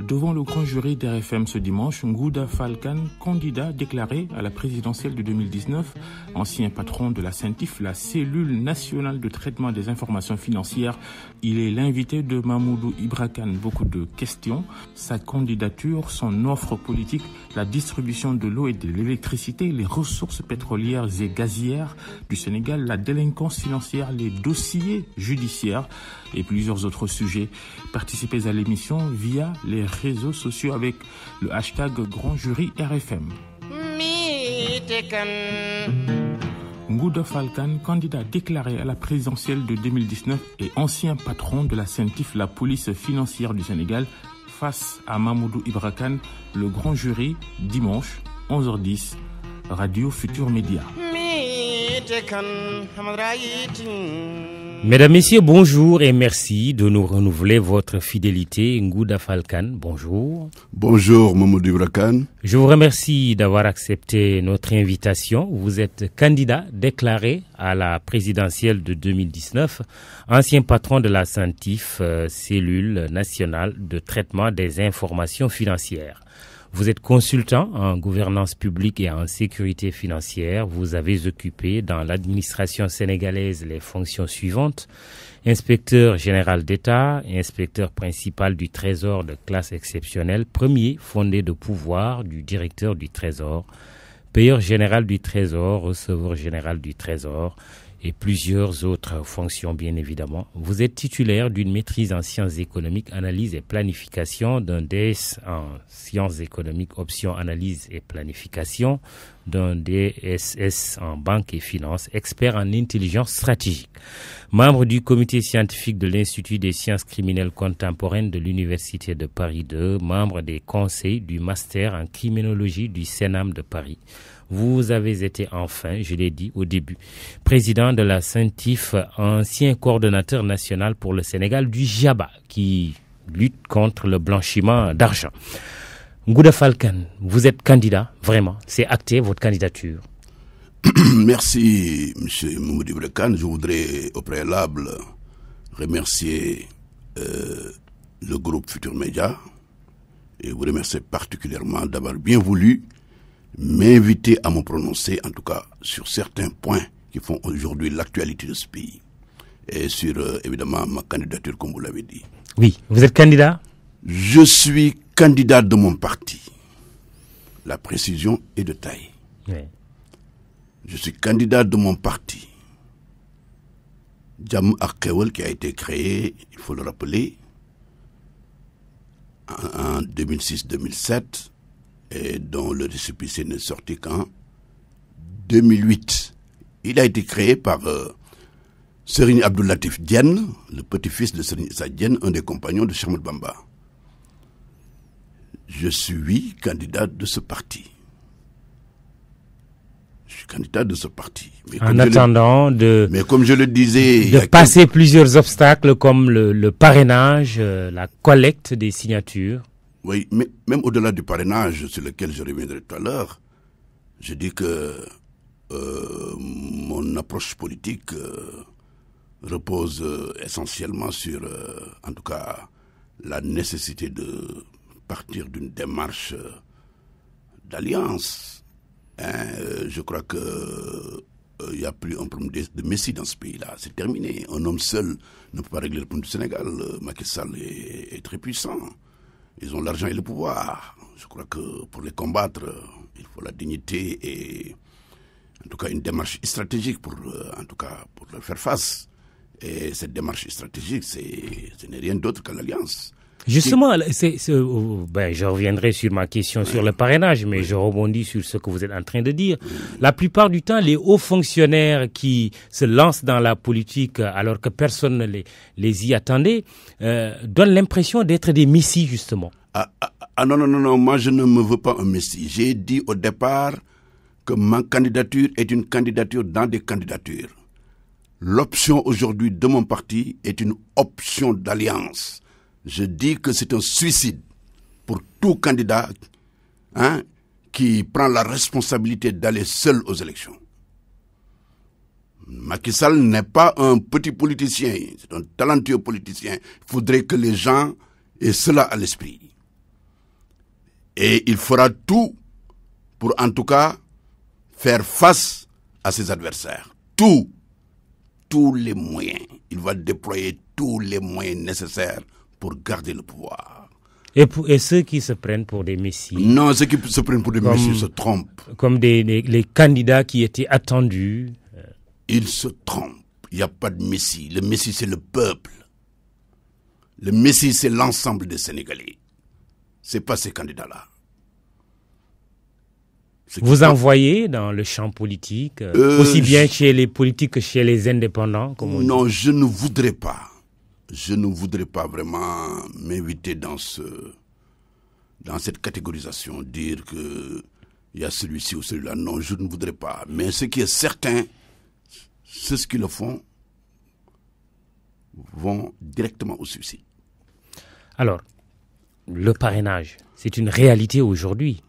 Devant le grand jury d'RFM ce dimanche, Ngouda Falcane, candidat déclaré à la présidentielle de 2019, ancien patron de la CENTIF, la cellule nationale de traitement des informations financières. Il est l'invité de Mamoudou Ibra Kane. Beaucoup de questions. Sa candidature, son offre politique, la distribution de l'eau et de l'électricité, les ressources pétrolières et gazières du Sénégal, la délinquance financière, les dossiers judiciaires et plusieurs autres sujets. Participez à l'émission via les réseaux sociaux avec le hashtag Grand Jury RFM. Ngouda Falcane, candidat déclaré à la présidentielle de 2019 et ancien patron de la CENTIF, la police financière du Sénégal, face à Mamoudou Ibra Kane, le grand jury, dimanche, 11h10, Radio Futur Média. Mesdames, Messieurs, bonjour et merci de nous renouveler votre fidélité. Ngouda Falcane, bonjour. Bonjour, Mamoudou Ibra Kane. Je vous remercie d'avoir accepté notre invitation. Vous êtes candidat déclaré à la présidentielle de 2019, ancien patron de la CENTIF, cellule nationale de traitement des informations financières. Vous êtes consultant en gouvernance publique et en sécurité financière. Vous avez occupé dans l'administration sénégalaise les fonctions suivantes: inspecteur général d'État, inspecteur principal du Trésor de classe exceptionnelle, premier fondé de pouvoir du directeur du Trésor, payeur général du Trésor, receveur général du Trésor et plusieurs autres fonctions bien évidemment. Vous êtes titulaire d'une maîtrise en sciences économiques, analyse et planification, d'un DS en sciences économiques, option analyse et planification, d'un DSS en banque et finance, expert en intelligence stratégique. Membre du comité scientifique de l'Institut des sciences criminelles contemporaines de l'Université de Paris 2, membre des conseils du master en criminologie du CENAM de Paris. Vous avez été enfin, je l'ai dit au début, président de la CENTIF, ancien coordonnateur national pour le Sénégal du JABA, qui lutte contre le blanchiment d'argent. Ngouda Falcane, vous êtes candidat, vraiment, c'est acté votre candidature. Merci, M. Mamoudou Ibra Kane. Je voudrais au préalable remercier le groupe Futur Média et vous remercier particulièrement d'avoir bien voulu m'inviter à me prononcer, en tout cas, sur certains points qui font aujourd'hui l'actualité de ce pays. Et sur, évidemment, ma candidature, comme vous l'avez dit. Oui, vous êtes candidat? Je suis candidat de mon parti. La précision est de taille. Oui. Je suis candidat de mon parti. Jam Akewel, qui a été créé, il faut le rappeler, en 2006-2007, et dont le récépissé n'est sorti qu'en 2008. Il a été créé par Serigne Abdou Latif Diène, le petit-fils de Serigne Issa Diène, un des compagnons de Cheikh Ahmadou Bamba. Je suis candidat de ce parti. Je suis candidat de ce parti. Mais en attendant mais comme je le disais... de passer plusieurs obstacles comme le parrainage, la collecte des signatures. Oui, mais même au-delà du parrainage sur lequel je reviendrai tout à l'heure, je dis que mon approche politique repose essentiellement sur, en tout cas, la nécessité de partir d'une démarche d'alliance. Je crois que il n'y a plus un problème de messie dans ce pays-là. C'est terminé. Un homme seul ne peut pas régler le problème du Sénégal. Macky Sall est très puissant. Ils ont l'argent et le pouvoir. Je crois que pour les combattre, il faut la dignité et en tout cas une démarche stratégique pour, en tout cas, pour leur faire face. Et cette démarche stratégique, ce n'est rien d'autre que l'alliance. Justement, je reviendrai sur ma question sur le parrainage, mais je rebondis sur ce que vous êtes en train de dire. La plupart du temps, les hauts fonctionnaires qui se lancent dans la politique alors que personne ne les y attendait, donnent l'impression d'être des messies, justement. Non, moi je ne me veux pas un messie. J'ai dit au départ que ma candidature est une candidature dans des candidatures. L'option aujourd'hui de mon parti est une option d'alliance. Je dis que c'est un suicide pour tout candidat qui prend la responsabilité d'aller seul aux élections. Macky Sall n'est pas un petit politicien, c'est un talentueux politicien. Il faudrait que les gens aient cela à l'esprit. Et il fera tout pour, en tout cas, faire face à ses adversaires. Tous les moyens. Il va déployer tous les moyens nécessaires pour garder le pouvoir. Et ceux qui se prennent pour des messies? Non, ceux qui se prennent pour des messies se trompent. Comme les candidats qui étaient attendus. Ils se trompent. Il n'y a pas de messie. Le messie, c'est le peuple. Le messie, c'est l'ensemble des Sénégalais. C'est pas ces candidats-là. Vous envoyez dans le champ politique, aussi bien chez les politiques que chez les indépendants, comme on dit. Non, je ne voudrais pas. Je ne voudrais pas vraiment m'inviter dans cette catégorisation, dire que il y a celui-ci ou celui-là. Non, je ne voudrais pas. Mais ce qui est certain, ceux qui le font vont directement au suicide. Alors, le parrainage, c'est une réalité aujourd'hui.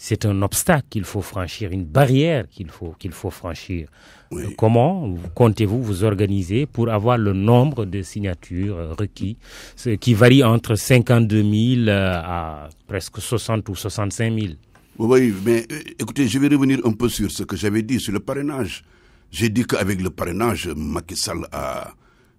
C'est un obstacle qu'il faut franchir, une barrière qu'il faut franchir. Oui. Comment comptez-vous vous organiser pour avoir le nombre de signatures requis, ce qui varie entre 52 000 à presque 60 ou 65 000? Oui, mais écoutez, je vais revenir un peu sur ce que j'avais dit sur le parrainage. J'ai dit qu'avec le parrainage, Macky Sall a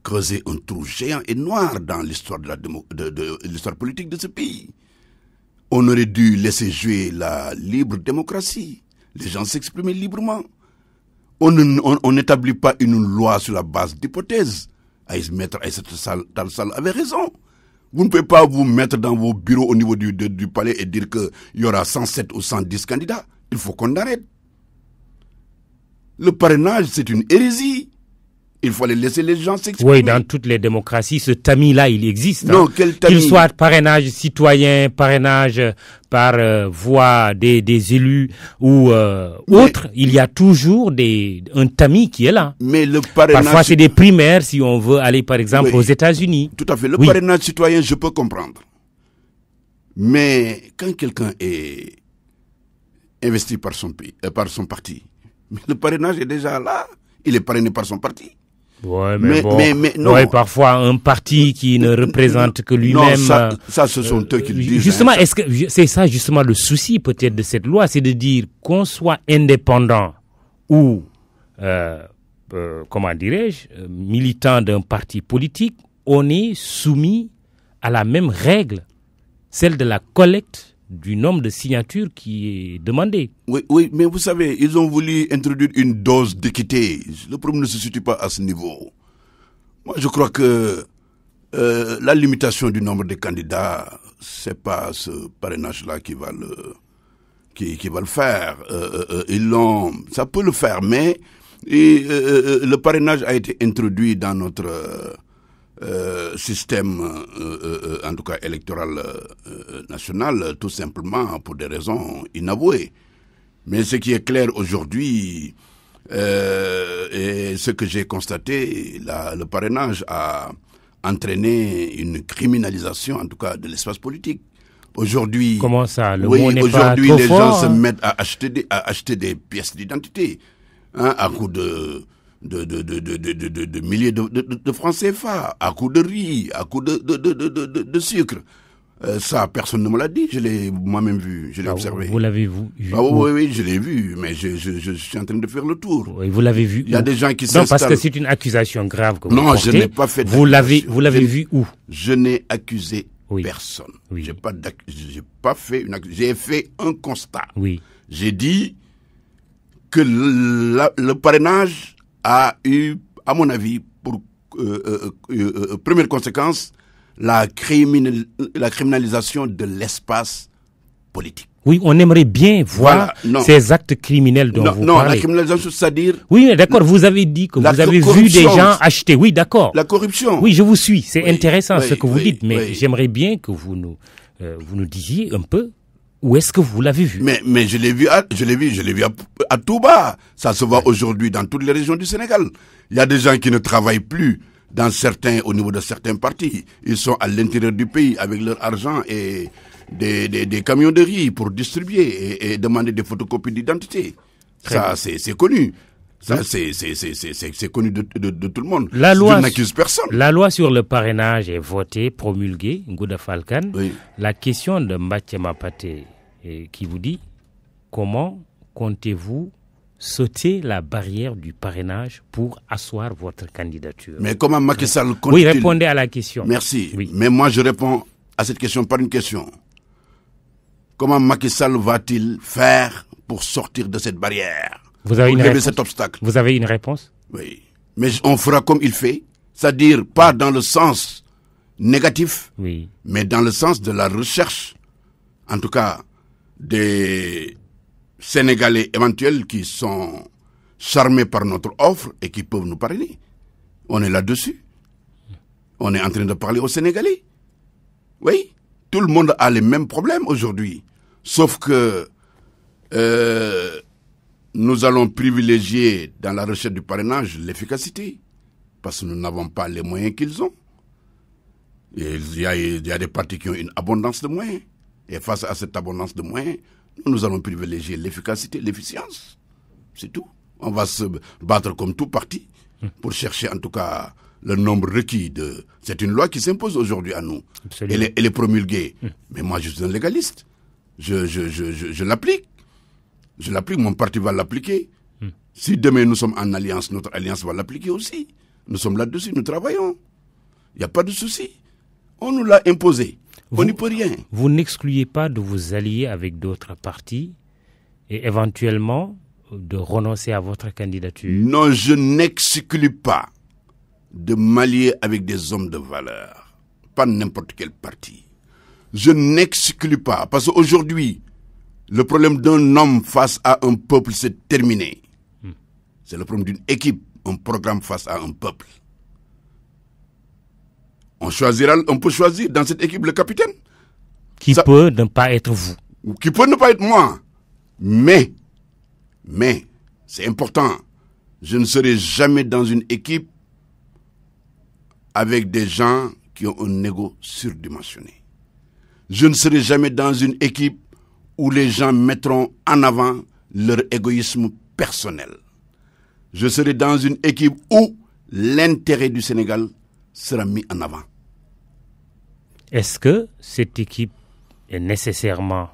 creusé un trou géant et noir dans l'histoire de l'histoire politique de ce pays. On aurait dû laisser jouer la libre démocratie. Les gens s'exprimer librement. On n'établit pas une loi sur la base d'hypothèses. Maître Aïssata Tall Sall avait raison. Vous ne pouvez pas vous mettre dans vos bureaux au niveau du palais et dire qu'il y aura 107 ou 110 candidats. Il faut qu'on arrête. Le parrainage, c'est une hérésie. Il faut aller laisser les gens s'exprimer. Oui, dans toutes les démocraties, ce tamis-là, il existe. Non, quel tamis? Qu'il soit parrainage citoyen, parrainage par voie des élus ou autre, il y a toujours un tamis qui est là. Mais le parrainage... Parfois, c'est des primaires, si on veut aller, par exemple, aux États-Unis. Tout à fait. Le parrainage citoyen, je peux comprendre. Mais quand quelqu'un est investi par son parti, le parrainage est déjà là. Il est parrainé par son parti. Ouais, mais non. Ouais, parfois un parti qui ne représente que lui-même. Non, ça, ce sont eux qui le disent. Justement, est-ce que c'est ça justement le souci peut-être de cette loi, c'est de dire qu'on soit indépendant ou comment dirais-je, militant d'un parti politique, on est soumis à la même règle, celle de la collecte du nombre de signatures qui est demandé. Oui, mais vous savez, ils ont voulu introduire une dose d'équité. Le problème ne se situe pas à ce niveau. Moi, je crois que la limitation du nombre de candidats, c'est pas ce parrainage-là qui va le faire. Ça peut le faire, mais le parrainage a été introduit dans notre système, en tout cas électoral national, tout simplement pour des raisons inavouées. Mais ce qui est clair aujourd'hui, et ce que j'ai constaté, le parrainage a entraîné une criminalisation, en tout cas, de l'espace politique. Aujourd'hui, comment ça, le mot n'est pas trop les fort, gens se mettent à acheter des pièces d'identité, à coup de milliers de francs CFA, à coup de riz, à coup de sucre. Ça, personne ne me l'a dit, je l'ai moi-même vu, je l'ai observé. Vous l'avez vu? Oui, je l'ai vu, mais je suis en train de faire le tour. Oui, vous l'avez vu? Il y a des gens qui s'installent. Non, parce que c'est une accusation grave que vous portez. Je n'ai pas fait d'accusation. Vous l'avez vu où? Je n'ai accusé personne. Oui. J'ai pas fait une accusation. J'ai fait un constat. Oui. J'ai dit que le parrainage a eu, à mon avis, pour première conséquence, la criminalisation de l'espace politique. Oui, on aimerait bien voir ces actes criminels dont vous parlez. Non, la criminalisation, c'est-à-dire... Oui, d'accord, vous avez dit que vous avez vu des gens acheter. Oui, d'accord. La corruption. Oui, je vous suis. C'est intéressant ce que vous dites, mais j'aimerais bien que vous nous disiez un peu où est-ce que vous l'avez vu. Mais je l'ai vu à Touba. Ça se voit aujourd'hui dans toutes les régions du Sénégal. Il y a des gens qui ne travaillent plus au niveau de certains partis. Ils sont à l'intérieur du pays avec leur argent et des camions de riz pour distribuer et demander des photocopies d'identité. Ça, c'est connu. Ça, c'est connu de tout le monde. Je n'accuse personne. La loi sur le parrainage est votée, promulguée, Ngouda Falcane. Oui. La question de Mbathie Mapaté qui vous dit comment comptez-vous sauter la barrière du parrainage pour asseoir votre candidature. Mais comment Macky Sall compte-t-il... Oui, répondez à la question. Merci. Oui. Mais moi, je réponds à cette question par une question. Comment Macky Sall va-t-il faire pour sortir de cette barrière? Vous avez pour une lever réponse? cet obstacle? Vous avez une réponse? Oui. Mais on fera comme il fait, c'est-à-dire pas dans le sens négatif, Oui. mais dans le sens de la recherche, en tout cas des Sénégalais éventuels qui sont charmés par notre offre et qui peuvent nous parrainer. On est là-dessus. On est en train de parler aux Sénégalais. Oui, tout le monde a les mêmes problèmes aujourd'hui. Sauf que nous allons privilégier dans la recherche du parrainage l'efficacité. Parce que nous n'avons pas les moyens qu'ils ont. Et il y a des partis qui ont une abondance de moyens. Et face à cette abondance de moyens, nous allons privilégier l'efficacité, l'efficience. C'est tout. On va se battre comme tout parti pour chercher en tout cas le nombre requis. C'est une loi qui s'impose aujourd'hui à nous. Elle est promulguée. Mais moi, je suis un légaliste. Je l'applique. Je l'applique, mon parti va l'appliquer. Si demain nous sommes en alliance, notre alliance va l'appliquer aussi. Nous sommes là-dessus, nous travaillons. Il n'y a pas de souci. On nous l'a imposé. On n'y peut rien. Vous n'excluez pas de vous allier avec d'autres partis et éventuellement de renoncer à votre candidature? Non, je n'exclus pas de m'allier avec des hommes de valeur. Pas n'importe quel parti. Je n'exclus pas. Parce qu'aujourd'hui, le problème d'un homme face à un peuple, c'est terminé. C'est le problème d'une équipe, un programme face à un peuple. On peut choisir dans cette équipe le capitaine. Qui peut ne pas être vous. Qui peut ne pas être moi. Mais, c'est important. Je ne serai jamais dans une équipe avec des gens qui ont un ego surdimensionné. Je ne serai jamais dans une équipe où les gens mettront en avant leur égoïsme personnel. Je serai dans une équipe où l'intérêt du Sénégal sera mis en avant. Est-ce que cette équipe est nécessairement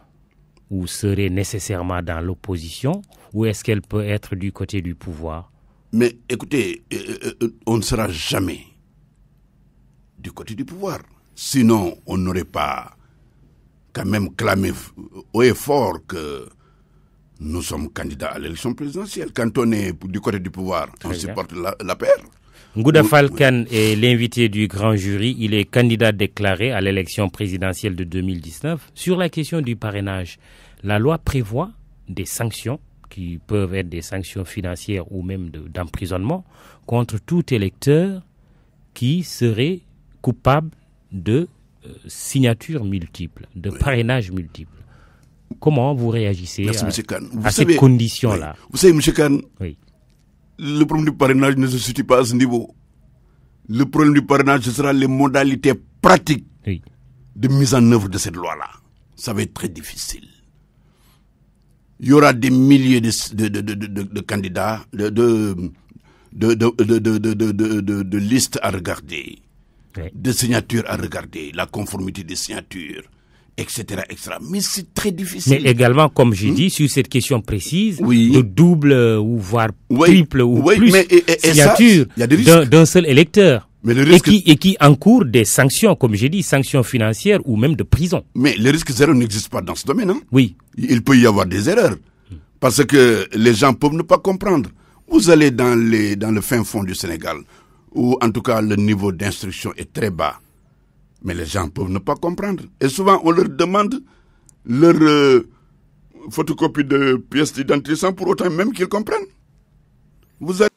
ou serait nécessairement dans l'opposition ou est-ce qu'elle peut être du côté du pouvoir? Mais écoutez, on ne sera jamais du côté du pouvoir. Sinon, on n'aurait pas quand même clamé haut et fort que nous sommes candidats à l'élection présidentielle. Quand on est du côté du pouvoir, on supporte la paire. Ngouda Falcane est l'invité du grand jury. Il est candidat déclaré à l'élection présidentielle de 2019. Sur la question du parrainage, la loi prévoit des sanctions qui peuvent être des sanctions financières ou même d'emprisonnement contre tout électeur qui serait coupable de signatures multiples, de parrainage multiple. Comment vous réagissez à ces conditions-là? Vous savez, M. Khan, oui. Le problème du parrainage ne se situe pas à ce niveau. Le problème du parrainage, ce sera les modalités pratiques de mise en œuvre de cette loi-là. Ça va être très difficile. Il y aura des milliers de candidats, de listes à regarder, de signatures à regarder, la conformité des signatures, etc., etc. Mais c'est très difficile. Mais également, comme j'ai dit, sur cette question précise, de double ou voire triple ou plus signatures d'un seul électeur. Mais le risque... et qui encourt des sanctions, comme j'ai dit, sanctions financières ou même de prison. Mais le risque zéro n'existe pas dans ce domaine. Hein? Oui. Il peut y avoir des erreurs. Parce que les gens peuvent ne pas comprendre. Vous allez dans le fin fond du Sénégal, où en tout cas le niveau d'instruction est très bas. Mais les gens peuvent ne pas comprendre. Et souvent, on leur demande leur photocopie de pièces d'identité sans pour autant même qu'ils comprennent. Vous allez